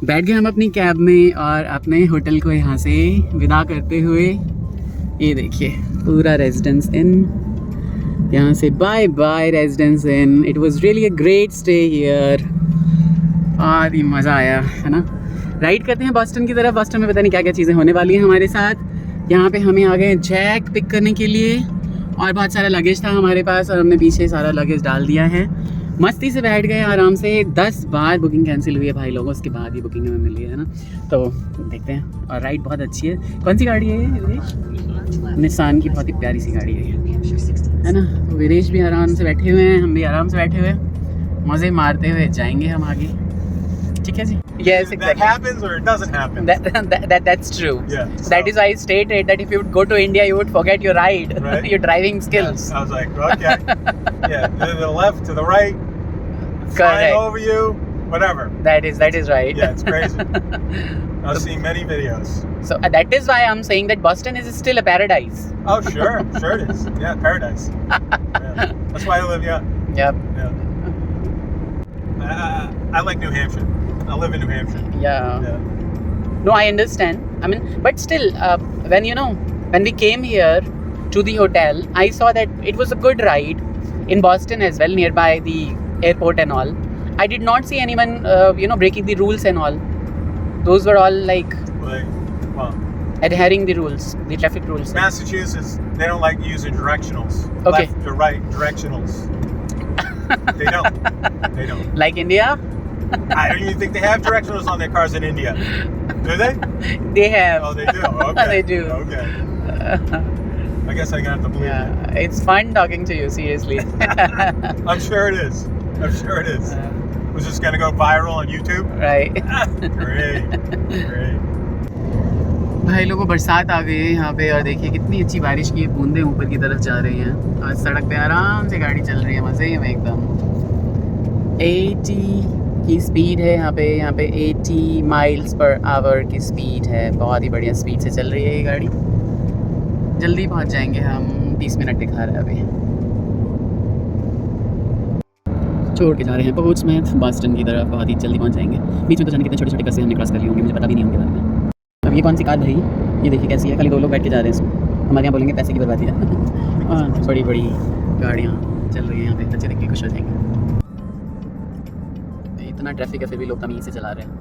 बैठ गए हम अपनी कैब में और अपने होटल को यहाँ से विदा करते हुए ये देखिए पूरा रेजिडेंस इन, यहाँ से bye bye residence inn. It was really a great stay here, बहुत ही मज़ा आया है ना। राइड करते हैं बॉस्टन की तरफ। बॉस्टन में पता नहीं क्या क्या चीज़ें होने वाली हैं हमारे साथ। यहाँ पे हमें आ गए जैक पिक करने के लिए और बहुत सारा लगेज था हमारे पास और हमने पीछे सारा लगेज डाल दिया है। मस्ती से बैठ गए आराम से। 10 बार बुकिंग कैंसिल हुई है भाई लोगों, उसके बाद ही बुकिंग हमें मिली है ना। तो देखते हैं। और राइड बहुत अच्छी है। कौन सी गाड़ी है ये? निसान की बहुत ही प्यारी सी गाड़ी है ना। तो वीरेश भी आराम से बैठे हुए हैं, हम भी आराम से बैठे हुए हैं, मज़े मारते हुए जाएंगे हम आगे। ठीक है जी। Yes, exactly. That happens or it doesn't happen. That's true. Yeah. So that is why I stated that if you would go to India, you would forget your ride, right? your driving skills. Yes. I was like, okay, yeah, to the left, to the right, Correct. flying over you, whatever. That is right. Yeah, it's crazy. I've seen many videos. So that is why I'm saying that Boston is still a paradise. Oh, sure it is. Yeah, paradise. Yeah. That's why I live. Yeah. Yep. Yeah. I like New Hampshire. I live in New Hampshire. Yeah. Yeah. No, I understand. I mean, but still, when we came here to the hotel, I saw that it was a good ride in Boston as well, nearby the airport and all. I did not see anyone, breaking the rules and all. Those were all like Well, adhering the rules, the traffic rules. Massachusetts, they don't like using directionals. Okay. Left to right directionals. They don't. Like India, I don't even think they have directionals on their cars in India. Do they? they have. Oh, they do. Okay. They do. Okay. I guess I'm gonna have to believe it. Yeah, it's fun talking to you, seriously. I'm sure it is. Was this gonna go viral on YouTube? Right. Great. भाई लोगों बरसात आ गई है यहाँ पे और देखिए कितनी अच्छी बारिश की बूंदें ऊपर की तरफ जा रही हैं और सड़क पे आराम से गाड़ी चल रही है मज़े में एकदम। 80 की स्पीड है यहाँ पे 80 माइल्स पर आवर की स्पीड है। बहुत ही बढ़िया स्पीड से चल रही है ये गाड़ी। जल्दी पहुँच जाएंगे हम, 20 मिनट दिखा रहा है अभी। छोड़ के जा रहे हैं पोर्ट्समाउथ बॉस्टन की तरफ, बहुत ही जल्दी पहुँच जाएंगे। बीच में तो जाने कितने छोटे छोटे कस्बे हमने क्रॉस कर लिए होंगे, मुझे पता भी नहीं उनके बारे में। अब ये कौन सी कार भाई, ये देखिए कैसी है, खाली 2 लोग बैठ के जा रहे हैं इसमें। हमारे यहाँ बोलेंगे पैसे की बर्बादी है। हाँ, बड़ी बड़ी गाड़ियाँ चल रही हैं यहाँ पे, बच्चे देख के खुश हो जाएंगे। इतना ट्रैफिक है फिर भी लोग तमीज़ से चला रहे हैं।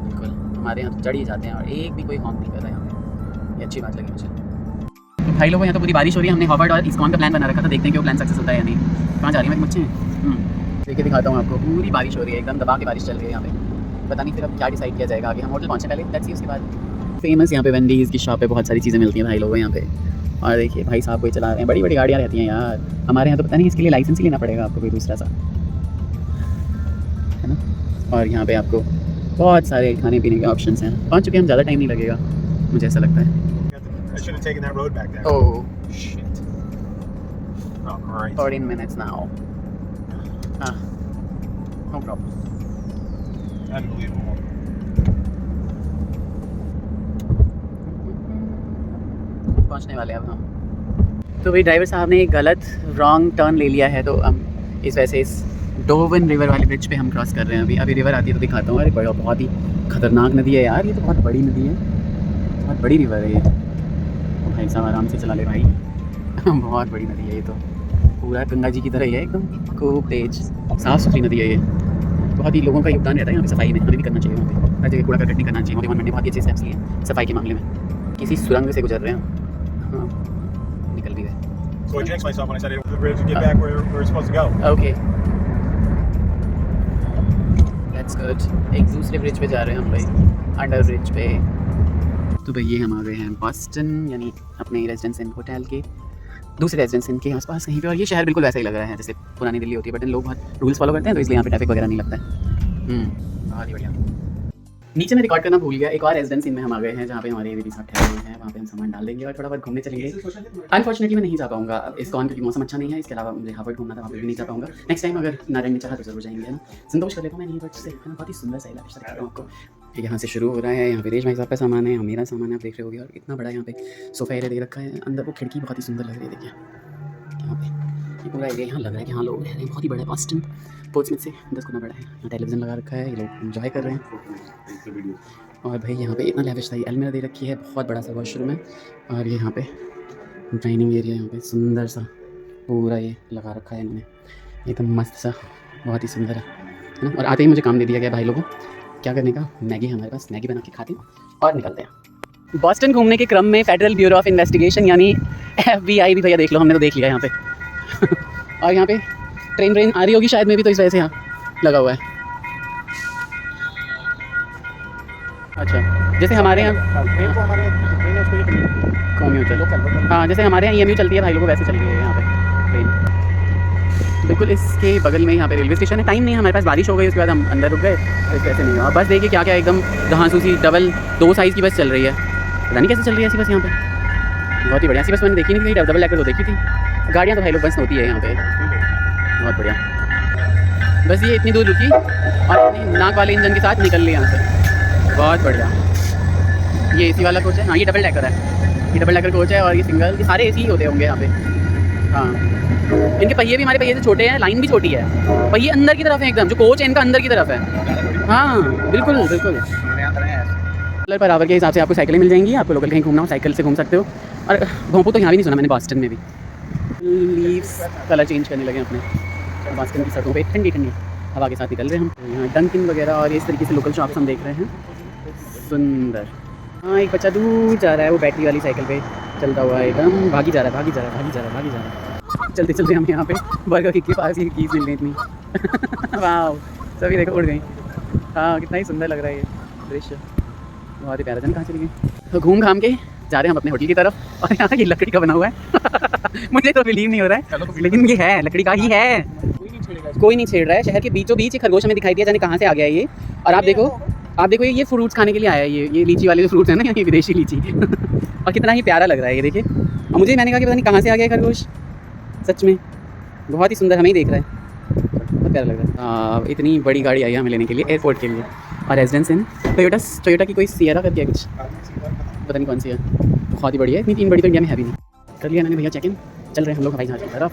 बिल्कुल हमारे यहाँ तो चढ़ ही जाते हैं और एक भी कोई हॉर्न नहीं कर रहा है यहाँ पे। ये अच्छी बात लगी मुझे। तो भाई लोगों यहाँ तो पूरी बारिश हो रही है। हमने हॉवर्ड और इस्कॉन का प्लान बना रखा था, देखते हैं कि वो प्लान सक्सेस होता है या नहीं। कहाँ जा रही है मुझे? देखिए दिखाता हूँ आपको, पूरी बारिश हो रही है, एकदम दबा के बारिश चल रही है यहाँ पे। पता नहीं फिर अब क्या डिसाइड किया जाएगा आगे। हम होटल पहुँचने पहले, लेट्स सी उसके बाद। फेमस यहाँ पे वेंडीज़ की शॉप पे बहुत सारी चीज़ें मिलती हैं भाई लोगों यहाँ पे। और देखिए भाई साहब कोई चला रहे हैं, बड़ी बड़ी गाड़ियाँ रहती हैं यार। हमारे यहाँ तो पता नहीं इसके लिए लाइसेंस ही लेना पड़ेगा आपको कोई दूसरा सा, है ना। और यहाँ पे आपको बहुत सारे खाने पीने के ऑप्शंस हैं। पहुँच चुके हैं हम, ज़्यादा टाइम नहीं लगेगा मुझे ऐसा लगता है। I should have taken that road back there. Oh Shit. Oh, great. 14 minutes now. No problem. Unbelievable. पहुंचने वाले हैं अब हम। तो भाई ड्राइवर साहब ने एक गलत रॉन्ग टर्न ले लिया है, तो हम इस वजह से इस डोवन रिवर वाले ब्रिज पे हम क्रॉस कर रहे हैं। अभी रिवर आती है तो दिखाता हूँ। अरे बड़ा बहुत ही खतरनाक नदी है यार, ये तो बहुत बड़ी नदी है, बहुत बड़ी रिवर है ये। तो भाई साहब आराम से चला ले भाई। बहुत बड़ी नदी है ये, तो पूरा गंगा जी की तरह ही है एकदम, खूब तेज साफ़ सुथरी नदी है ये। बहुत ही लोगों का योगदान रहता है यहाँ पे सफाई में, हमें भी करना चाहिए वहाँ पे। हर जगह कूड़ा करकट नहीं करना चाहिए। गवर्नमेंट ने बहुत ही अच्छे स्टेप्स लिए सफाई के मामले में। किसी सुरंग से गुजर रहे हैं, हाँ निकल भी गए। So I jinxed myself when I said I the bridge to get back where we're supposed to go. Okay. That's good. एक दूसरे ब्रिज पे जा रहे हैं हम भाई, अंडर ब्रिज पे। तो भाई ये हम आ गए हैं बॉस्टन, यानी अपने रेजिडेंस इन होटल के दूसरे रेजिडेंस इन के आसपास कहीं पे। और ये शहर बिल्कुल वैसा ही लग रहा है जैसे पुरानी दिल्ली होती है, बट लोग बहुत रूल्स फॉलो करते हैं तो इसलिए यहाँ पे ट्रैफिक वगैरह नहीं लगता है। बहुत ही बढ़िया। नीचे मैं रिकॉर्ड करना भूल गया, एक और रेजिडेंस इन में हम आ गए हैं जहाँ पे हमारे दीदी साहब ठहरे हुए हैं। वहाँ पे हम सामान डाल देंगे और थोड़ा बहुत घूमने चलेंगे। अनफॉर्चुनेटली मैं नहीं जा पाऊँगा इस्कॉन, क्योंकि मौसम अच्छा नहीं है। इसके अलावा मुझे हार्वर्ड घूमना था, वहाँ पे भी नहीं जा पाऊँगा। नेक्स्ट टाइम अगर नारायण ने चाहा तो जरूर जाएंगे, है ना। संतोष कर लेता हूँ मैं नहीं, बट से बहुत ही सुंदर सा इलाका दिखा रहा हूँ आपको। यहाँ से शुरू हो रहा है, यहाँ वीरेश भाई साहब का सामान है, यहाँ मेरा सामान है, आप देख रहे होगे। और इतना बड़ा यहाँ पे सोफा एरिया दे रखा है, अंदर वो खिड़की बहुत ही सुंदर लग रही है। देखिए यहाँ पे ये पूरा एरिया यहाँ लग रहा है कि हाँ लोग रह रहे हैं। बहुत ही बड़ा है बॉस्टन, पोर्ट्समouth से 10 गुना बड़ा है। यहाँ टेलीविज़न लगा रखा है, ये लोग एंजॉय कर रहे हैं। और भाई यहाँ पे इतना लैविश था, अलमीरा दे रखी है, बहुत बड़ा सा वॉशरूम है। और ये यहाँ पे डाइनिंग एरिया, यहाँ पे सुंदर सा पूरा ये लगा रखा है इन्होंने, एकदम मस्त सा, बहुत ही सुंदर है ना। और आते ही मुझे काम दे दिया गया भाई लोगों क्या करने का, मैगी हमारे पास, मैगी बना के खाते हैं और निकलते हैं। बॉस्टन घूमने के क्रम में फेडरल ब्यूरो ऑफ इन्वेस्टिगेशन यानी FBI भी भैया देख लो, हमने तो देख लिया यहाँ पे। और यहाँ पे ट्रेन आ रही होगी शायद में भी, तो इस वजह से यहाँ लगा हुआ है। अच्छा, जैसे हमारे यहाँ कम्यूटर, हाँ जैसे हमारे यहाँ EMU चलती है भाई लोगों, वैसे चल रही है यहाँ पे ट्रेन। बिल्कुल इसके बगल में यहाँ पे रेलवे स्टेशन है। टाइम नहीं है हमारे पास, बारिश हो गई उसके बाद हम अंदर रुक गए, इस वजह से नहीं हुआ। बस देखिए क्या क्या एकदम घासू सी डबल 2 साइज़ की बस चल रही है, पता नहीं कैसे चल रही है ऐसी बस यहाँ पे। बहुत ही बढ़िया, ऐसी बस मैंने देखी नहीं थी, डबल डेकर तो देखी थी। गाड़ियाँ तो भाई लोग बस होती है यहाँ पे, बहुत बढ़िया। बस ये इतनी दूर रुकी और अपनी नाक वाले इंजन के साथ निकल ली यहाँ से, बहुत बढ़िया। ये AC वाला कोच है, हाँ ये डबल डेकर है, ये डबल डेकर कोच है। और ये सिंगल, ये सारे AC ही होते होंगे यहाँ पे। हाँ इनके पहिए भी हमारे पहिए से छोटे हैं, लाइन भी छोटी है, पहिए अंदर की तरफ है एकदम, जो कोच है इनका अंदर की तरफ है। हाँ बिल्कुल बिल्कुल। कलर बराबर के हिसाब से आपको साइकिलें मिल जाएंगी, आपको लोकल कहीं घूमना हो साइकिल से घूम सकते हो। और भोंपू तो यहाँ भी नहीं सुना मैंने, बॉस्टन में भी लीव्स कलर चेंज करने लगे अपने। बॉस्टन की सड़कों पे ठंडी ठंडी हवा के साथ निकल रहे हैं हम। यहाँ डंकिन वगैरह और इस तरीके से लोकल शॉप्स हम देख रहे हैं, सुंदर। हाँ एक बच्चा दूर जा रहा है, वो बैटरी वाली साइकिल पे चलता हुआ एकदम भागी जा रहा है। चलते चलते हम यहाँ पे बर्गर किंग के पास ही कीज मिल गई इतनी। वाह सभी देखो उड़ गई। हाँ कितना ही सुंदर लग रहा है ये दृश्य, बहुत ही प्यारा। जन कहाँ चली गई? तो घूम घाम के जा रहे हैं हम अपने होटल की तरफ। और यहाँ की लकड़ी का बना हुआ है। मुझे तो बिलीव नहीं हो रहा है, लेकिन ये है लकड़ी का ही है, कोई नहीं छेड़ रहा है। शहर के बीचों बीच एक खरगोश हमें दिखाई दिया, जाने कहाँ से आ गया है ये। और आप देखो ये फ्रूट्स खाने के लिए आया है, ये लीची वाले जो फ्रूट्स हैं ना, ये विदेशी लीची। और कितना ही प्यारा लग रहा है ये, देखिए। और मुझे मैंने कहा कि पता नहीं कहाँ से आ गया खरगोश, सच में बहुत ही सुंदर, हमें ही देख रहा है, बहुत प्यारा लग रहा है। इतनी बड़ी गाड़ी आई है हमें लेने के लिए एयरपोर्ट के लिए। और रेजिडेंस इन टोयोटा की कोई सियरा करके है कुछ, पता नहीं कौन सी है, बहुत ही बढ़िया है। इतनी 3 बड़ी तो इंडिया में है भी नहीं। कर लिया मैंने भैया चेक इन, चल रहे हैं हम लोग हवाई जहाज की तरफ।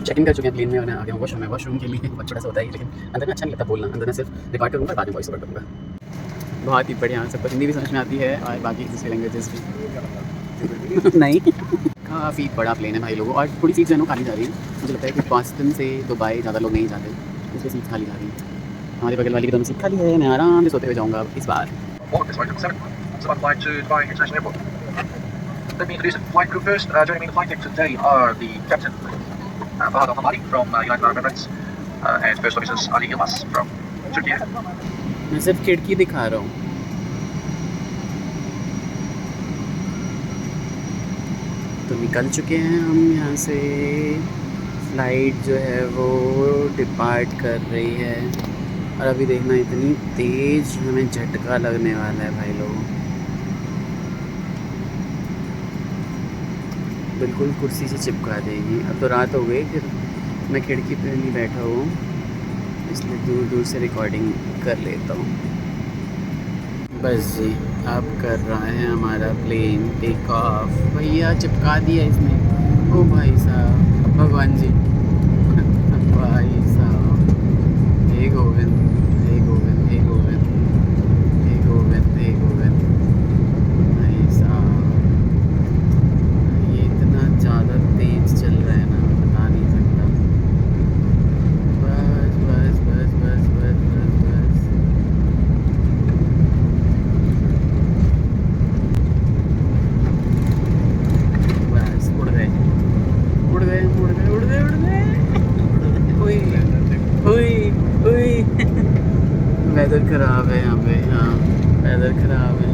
चेक इन कर चुके हैं प्लेन में, और आ गया वॉशरूम के लिए। बहुत छोटा सा होता है लेकिन अंदर में अच्छा नहीं लगता बोलना, अंदर में सिर्फ रिकॉर्ड करूँगा, बाद में वॉइस ओवर करूँगा। बहुत ही बढ़िया, सबको हिंदी भी समझ में आती है और बाकी दूसरी लैंग्वेजेस भी। नहीं काफ़ी बड़ा प्लेन है भाई लोगों, और थोड़ी सीट जो है खाली जा रही है। मुझे लगता है कि बॉस्टन से दुबई ज़्यादा लोग नहीं जाते, इसलिए सीट खाली जा रही है। हमारे बगल वाली की दोनों सीट खाली है, मैं आराम से सोते हुए जाऊँगा इस बार। Let me introduce the flight crew first. Joining me in the flight deck today are the captain, Fahad Al-Hamadi from United Arab Emirates, and first officers Ali Yilmaz from Turkey. मैं सिर्फ खिड़की दिखा रहा हूँ। तो निकल चुके हैं हम यहाँ से, फ्लाइट जो है वो डिपार्ट कर रही है। और अभी देखना इतनी तेज़ हमें झटका लगने वाला है भाई लोगों, बिल्कुल कुर्सी से चिपका देगी। अब तो रात हो गई, फिर मैं खिड़की पे नहीं बैठा हूँ, इसलिए दूर दूर से रिकॉर्डिंग कर लेता हूँ। बस जी अब कर रहा है हमारा प्लेन टेक ऑफ। भैया चिपका दिया इसने, ओ भाई साहब, भगवान जी, भाई साहब, हे गोविंद, हे गोविंद, हे गोविंद, हे गोविंद, हे गोविंद, भाई साहब ये इतना ज़्यादा तेज चल रहा है ना, बता नहीं सकता। बस बस बस बस बस बस बस, बस उड़ गए उड़ गए उड़ गए उड़ गए उड़ गए। वेदर ख़राब है यहाँ पे, हाँ वेदर ख़राब है।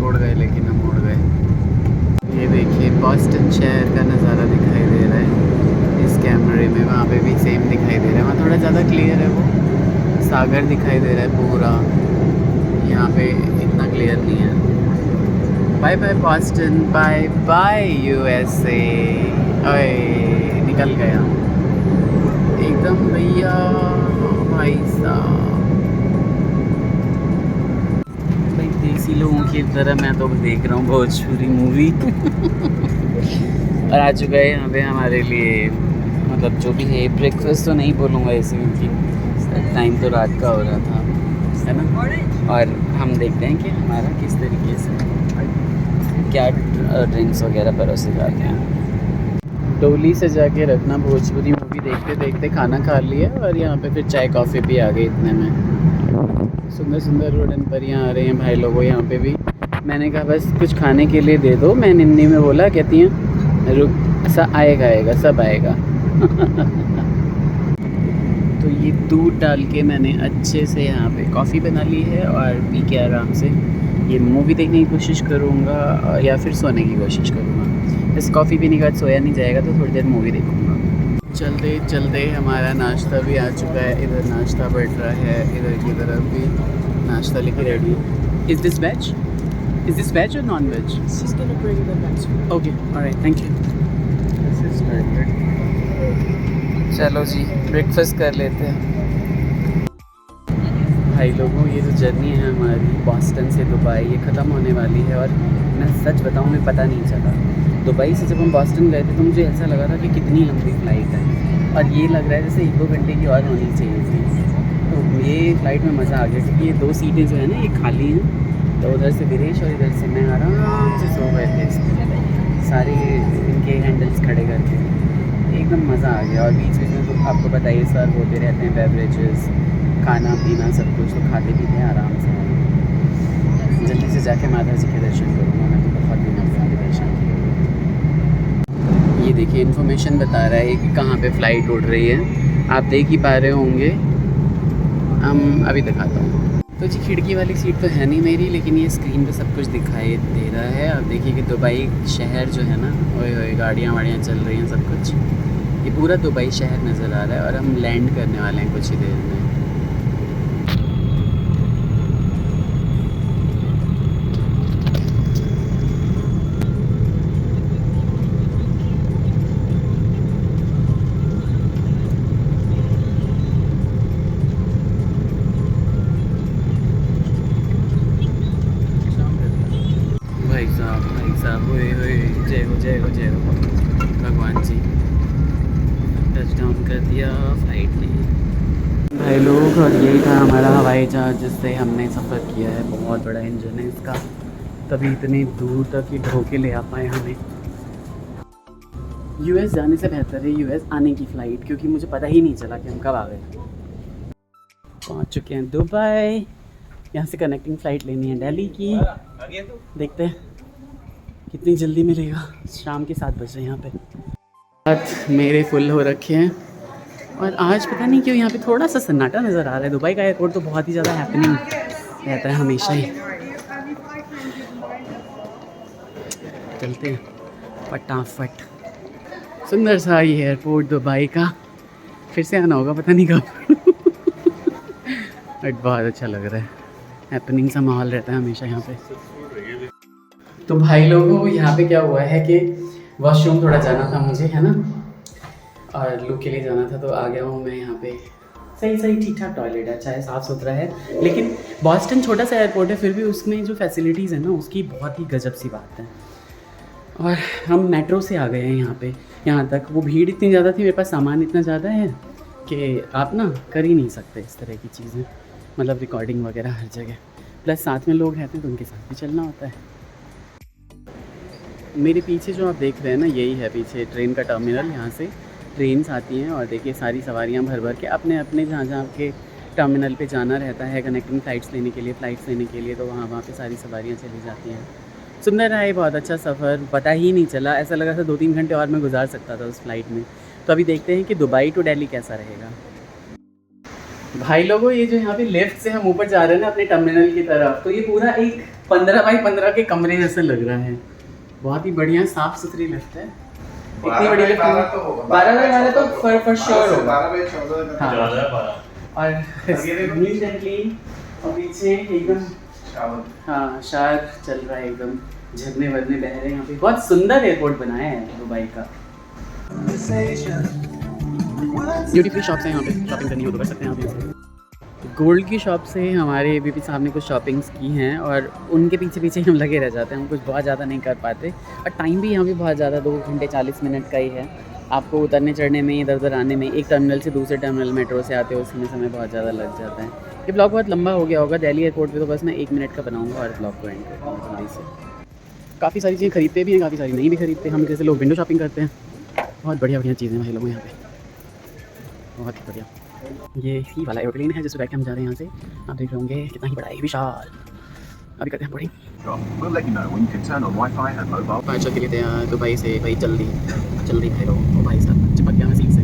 उड़ गए लेकिन हम उड़ गए। ये देखिए बॉस्टन शहर का नज़ारा दिखाई दे रहा है इस कैमरे में, वहाँ पे भी सेम दिखाई दे रहा है, वहाँ थोड़ा ज़्यादा क्लियर है, वो सागर दिखाई दे रहा है पूरा, यहाँ पे इतना क्लियर नहीं है। Bye bye Boston, bye bye USA। ओए निकल गया एकदम भैया, भाई साहब। भाई देसी लोगों की तरह मैं तो देख रहा हूँ भोजपुरी मूवी। और आ चुका है यहाँ पे हमारे लिए, मतलब जो भी है ब्रेकफास्ट तो नहीं बोलूँगा ऐसे, क्योंकि टाइम तो रात का हो रहा था, है ना। और हम देखते हैं कि हमारा किस तरीके से क्या ड्रिंक्स वगैरह परोसे जाते हैं। डोली से जाके रखना भोजपुरी मूवी देखते देखते खाना खा लिया, और यहाँ पे फिर चाय कॉफ़ी भी आ गई इतने में। सुंदर सुंदर रोडन पर यहाँ आ रहे हैं भाई लोगों। यहाँ पे भी मैंने कहा बस कुछ खाने के लिए दे दो, मैं हिंदी में बोला, कहती हैं रुक सब आएगा सब आएगा। तो ये दूध डाल के मैंने अच्छे से यहाँ पे कॉफ़ी बना ली है, और पी के आराम से ये मूवी देखने की कोशिश करूँगा या फिर सोने की कोशिश करूँगा। इस कॉफ़ी पीने के बाद सोया नहीं जाएगा तो थोड़ी देर मूवी देखूँगा। चलते चलते हमारा नाश्ता भी आ चुका है। इधर नाश्ता बढ़ रहा है, इधर की तरफ भी नाश्ता लेके ready. Is this veg? Is this veg or non-veg? She's gonna bring the veg. Okay, alright, thank you. This is perfect. चलो जी ब्रेकफास्ट कर लेते हैं भाई लोगों। ये जो जर्नी है हमारी बॉस्टन से दुबई, ये ख़त्म होने वाली है, और मैं सच बताऊँ मुझे पता नहीं चला। दुबई से जब हम बॉस्टन गए थे तो मुझे ऐसा लगा था कि कितनी लंबी फ़्लाइट है, और ये लग रहा है जैसे 1-2 घंटे की और होनी चाहिए थी। तो ये फ़्लाइट में मज़ा आ गया, क्योंकि ये 2 सीटें जो है ना ये खाली हैं। तो उधर से विदेश और इधर से मैं आराम से सो गए थे इसमें, सारे इनके हैंडल्स खड़े करके, एकदम मज़ा आ गया। और बीच बीच में तो आपको पता ही सर्व होते रहते हैं बेवरेजेस, खाना पीना सब कुछ, तो खाते पीते हैं आराम से। जल्दी से जाके माता जी के दर्शन करूँगा, मैं तो बहुत दिनों से दर्शन किया। ये देखिए इन्फॉर्मेशन बता रहा है कि कहाँ पे फ़्लाइट उड़ रही है, आप देख ही पा रहे होंगे। हम अभी दिखाता हूँ। तो जी खिड़की वाली सीट तो है नहीं मेरी, लेकिन ये स्क्रीन पे सब कुछ दिखाई दे रहा है। अब देखिए कि दुबई शहर जो है ना, ओए होए गाड़ियाँ वाड़ियाँ चल रही हैं, सब कुछ, ये पूरा दुबई शहर नज़र आ रहा है। और हम लैंड करने वाले हैं कुछ ही देर में। भाई साहब होए होए, जय हो जय हो जय हो भगवान जी। टच डाउन कर दिया फ्लाइट ने भाई लोग। और यही था हमारा हवाई जहाज़ जिससे हमने सफ़र किया है। बहुत बड़ा इंजन है इसका, तभी इतनी दूर तक ये ढोके ले आ पाए हमें। यूएस जाने से बेहतर है यूएस आने की फ़्लाइट, क्योंकि मुझे पता ही नहीं चला कि हम कब आ गए। पहुंच चुके हैं दुबई। यहाँ से कनेक्टिंग फ़्लाइट लेनी है दिल्ली की, देखते हैं कितनी जल्दी मिलेगा। शाम के 7 बजे यहाँ पे हाथ मेरे फुल हो रखे हैं, और आज पता नहीं क्यों यहाँ पे थोड़ा सा सन्नाटा नज़र आ रहा है। दुबई का एयरपोर्ट तो बहुत ही ज़्यादा हैपनिंग रहता है हमेशा ही। चलते हैं फटाफट। सुंदर सा ये एयरपोर्ट दुबई का, फिर से आना होगा पता नहीं कब। बट बहुत अच्छा लग रहा है, हैपनिंग सा माहौल रहता है हमेशा यहाँ पे। तो भाई लोगों यहाँ पे क्या हुआ है कि वॉशरूम थोड़ा जाना था मुझे, है ना, और लुक के लिए जाना था, तो आ गया हूँ मैं यहाँ पे। सही ठीक ठाक टॉयलेट है, अच्छा है, साफ़ सुथरा है। लेकिन बॉस्टन छोटा सा एयरपोर्ट है, फिर भी उसमें जो फैसिलिटीज़ है ना उसकी बहुत ही गजब सी बात है। और हम मेट्रो से आ गए हैं यहाँ पे, यहाँ तक। वो भीड़ इतनी ज़्यादा थी, मेरे पास सामान इतना ज़्यादा है कि आप ना कर ही नहीं सकते इस तरह की चीज़ें, मतलब रिकॉर्डिंग वगैरह हर जगह। प्लस साथ में लोग रहते हैं तो उनके साथ भी चलना होता है। मेरे पीछे जो आप देख रहे हैं ना, यही है पीछे ट्रेन का टर्मिनल। यहाँ से ट्रेन्स आती हैं और देखिए सारी सवारियाँ भर भर के अपने अपने जहाँ के टर्मिनल पे जाना रहता है कनेक्टिंग फ़्लाइट्स लेने के लिए, तो वहाँ पे सारी सवारियाँ चली जाती हैं। सुंदर रहा है, बहुत अच्छा सफ़र, पता ही नहीं चला। ऐसा लगा था 2-3 घंटे और मैं गुजार सकता था उस फ्लाइट में। तो अभी देखते हैं कि दुबई टू दिल्ली कैसा रहेगा। भाई लोगों ये जो यहाँ पे लेफ्ट से हम ऊपर जा रहे हैं ना अपने टर्मिनल की तरफ, तो ये पूरा एक 15 बाई 15 के कमरे जैसा लग रहा है। बहुत ही बढ़िया साफ़ सुथरी लिफ्ट है। इतनी बड़ी लिफ्ट 12 बाई 12 तो फॉर श्योर होगा। और नीट एंड क्लीन, और पीछे एकदम हाँ शावर चल रहा है, एकदम झरने वरने बह रहे हैं यहाँ पे। बहुत सुंदर एयरपोर्ट बनाया है दुबई का। ड्यूटी फ्री शॉप्स हैं यहाँ पे, शॉपिंग करनी हो तो कर सकते हैं यहाँ पे। गोल्ड की शॉप से हमारे बीपी साहब ने कुछ शॉपिंग्स की हैं और उनके पीछे पीछे हम लगे रह जाते हैं, हम कुछ बहुत ज़्यादा नहीं कर पाते। और टाइम भी यहाँ पे बहुत ज़्यादा 2 घंटे 40 मिनट का ही है। आपको उतरने चढ़ने में, इधर उधर आने में, एक टर्मिनल से दूसरे टर्मिनल मेट्रो से आते हो उसमें समय बहुत ज़्यादा लग जाता है। ये ब्लॉग बहुत लंबा हो गया होगा। दिल्ली एयरपोर्ट पे तो बस मैं 1 मिनट का बनाऊँगा और ब्लॉग को एंड करूँगा जल्दी से। काफ़ी सारी चीज़ें खरीदते भी हैं, काफ़ी सारी नहीं भी खरीदते। हम जैसे लोग विंडो शॉपिंग करते हैं। बहुत बढ़िया बढ़िया चीज़ें भाई लोग यहाँ पे, बहुत ही बढ़िया। ये ही वाला एयरप्लेन है जिस बैठ के हम जा रहे हैं यहाँ से। आप देख रहे होंगे कितना ही बड़ा है, विशाल। अभी करते हैं boarding. We'll let you know when you can turn on Wi-Fi and mobile. पाँच के लिए तैयार दुबई से भाई, जल्दी जल्दी भाई लोग। ओ भाई साहब चिपक गया मैं सीट से।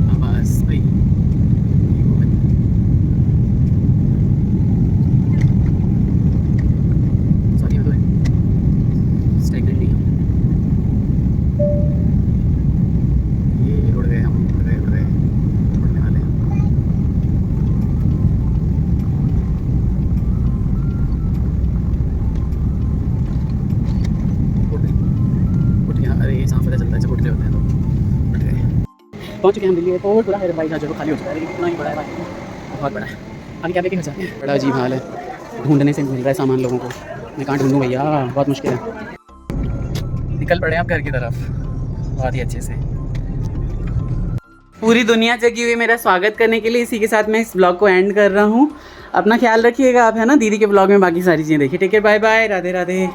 हाँ बस भाई, सॉरी मैं तो स्टेगनेंट नहीं हूँ। ये उड़ गए हम, उड़ गए उड़ने वाले हैं। उठ गया। अरे ये सांस पता चलता है जब उठ रहे होते हैं तो। उठ गए, पहुँच चुके हैं हम दिल्ली एयरपोर्ट। पूरा हवाई जहाज खाली हो चुका है, लेकिन कितना ही बड़ा है भाई, बहुत बड़ा है। आगे क्या लेके हो जाते हैं, बड़ा अजीब हाल है। ढूंढने से मिल रहा है सामान लोगों को, मैं कहाँ ढूंढूँ भैया, बहुत मुश्किल है। निकल पड़े आप घर की तरफ बहुत ही अच्छे से। पूरी दुनिया जगी हुई मेरा स्वागत करने के लिए। इसी के साथ मैं इस ब्लॉग को एंड कर रहा हूँ। अपना ख्याल रखिएगा आप, है ना। दीदी के ब्लॉग में बाकी सारी चीज़ें देखिए। Take care, bye bye, Radhe Radhe.